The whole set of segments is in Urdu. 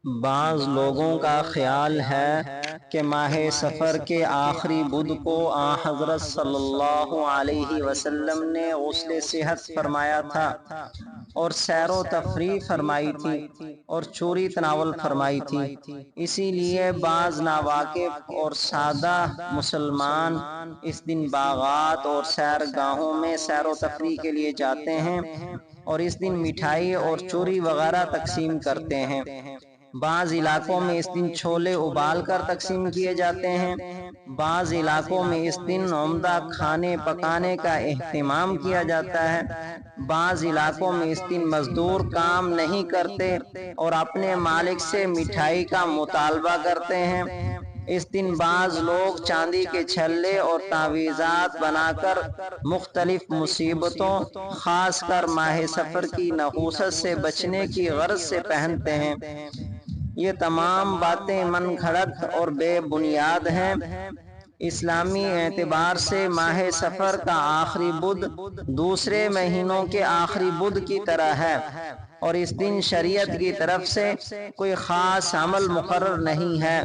بعض لوگوں کا خیال ہے کہ ماہ سفر کے آخری بدھ کو آن حضرت صلی اللہ علیہ وسلم نے غسل صحت فرمایا تھا اور سیر و تفریح فرمائی تھی اور چوری تناول فرمائی تھی۔ اسی لیے بعض ناواقف اور سادہ مسلمان اس دن باغات اور سیرگاہوں میں سیر و تفریح کے لیے جاتے ہیں اور اس دن مٹھائی اور چوری وغیرہ تقسیم کرتے ہیں۔ بعض علاقوں میں اس دن چھولے ابال کر تقسیم کیے جاتے ہیں۔ بعض علاقوں میں اس دن عمدہ کھانے پکانے کا اہتمام کیا جاتا ہے۔ بعض علاقوں میں اس دن مزدور کام نہیں کرتے اور اپنے مالک سے مٹھائی کا مطالبہ کرتے ہیں۔ اس دن بعض لوگ چاندی کے چھلے اور تعویذات بنا کر مختلف مصیبتوں، خاص کر ماہ سفر کی نحوست سے بچنے کی غرض سے پہنتے ہیں۔ یہ تمام باتیں من گھڑت اور بے بنیاد ہیں۔ اسلامی اعتبار سے ماہ سفر کا آخری بدھ دوسرے مہینوں کے آخری بدھ کی طرح ہے اور اس دن شریعت کی طرف سے کوئی خاص عمل مقرر نہیں ہے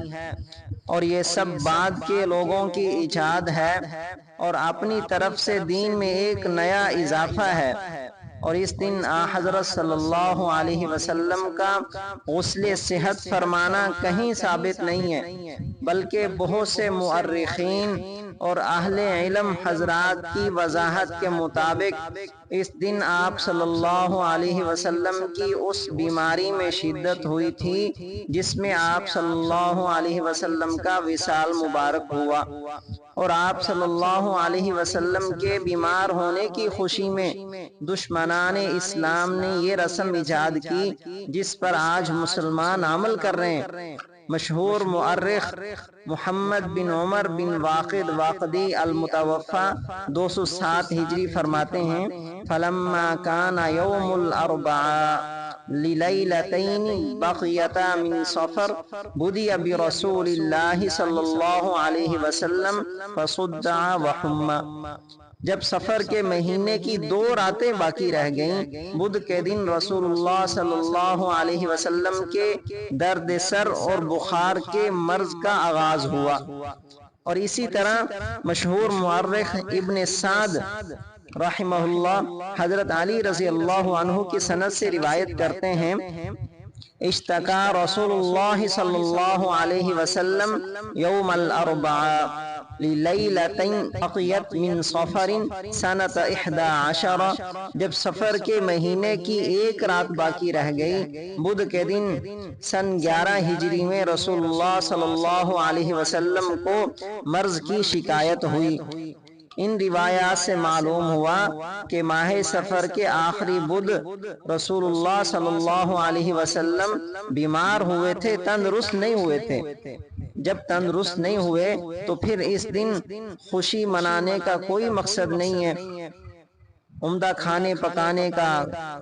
اور یہ سب بعد کے لوگوں کی ایجاد ہے اور اپنی طرف سے دین میں ایک نیا اضافہ ہے۔ اور اس دن آن حضرت صلی اللہ علیہ وسلم کا غسل صحت فرمانا کہیں ثابت نہیں ہے، بلکہ بہت سے مؤرخین اور اہل علم حضرات کی وضاحت کے مطابق اس دن آپ صلی اللہ علیہ وسلم کی اس بیماری میں شدت ہوئی تھی جس میں آپ صلی اللہ علیہ وسلم کا وصال مبارک ہوا، اور آپ صلی اللہ علیہ وسلم کے بیمار ہونے کی خوشی میں دشمنان اسلام نے یہ رسم ایجاد کی جس پر آج مسلمان عمل کر رہے ہیں۔ مشہور مؤرخ محمد بن عمر بن واقد واقدی المتوفی 207 ہجری فرماتے ہیں: فلما كان يوم الاربعاء للیلتین بقیتا من صفر بدأ برسول اللہ صلی اللہ علیہ وسلم فصدع وحمى۔ جب سفر کے مہینے کی 2 راتیں باقی رہ گئیں، بدھ کے دن رسول اللہ صلی اللہ علیہ وسلم کے درد سر اور بخار کے مرض کا آغاز ہوا۔ اور اسی طرح مشہور مورخ ابن سعد رحمہ اللہ حضرت علی رضی اللہ عنہ کی سند سے روایت کرتے ہیں: اشتکا رسول اللہ صلی اللہ علیہ وسلم یوم الاربعاء لیلتین بقیت من صفر سنۃ 11۔ جب سفر کے مہینے کی 1 رات باقی رہ گئی، بدھ کے دن سن 11 ہجری میں رسول اللہ صلی اللہ علیہ وسلم کو مرض کی شکایت ہوئی۔ ان روایات سے معلوم ہوا کہ ماہ سفر کے آخری بدھ رسول اللہ صلی اللہ علیہ وسلم بیمار ہوئے تھے، تندرست نہیں ہوئے تھے۔ جب تندرست نہیں ہوئے تو پھر اس دن خوشی منانے کا کوئی مقصد نہیں ہے، عمدہ کھانے پکانے کا،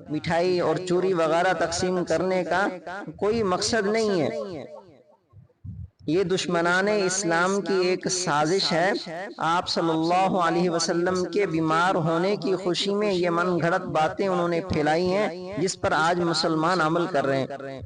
مٹھائی اور چوری وغیرہ تقسیم کرنے کا کوئی مقصد نہیں ہے۔ یہ دشمنان اسلام کی ایک سازش ہے۔ آپ صلی اللہ علیہ وسلم کے بیمار ہونے کی خوشی میں یہ من گھڑت باتیں انہوں نے پھیلائی ہیں جس پر آج مسلمان عمل کر رہے ہیں۔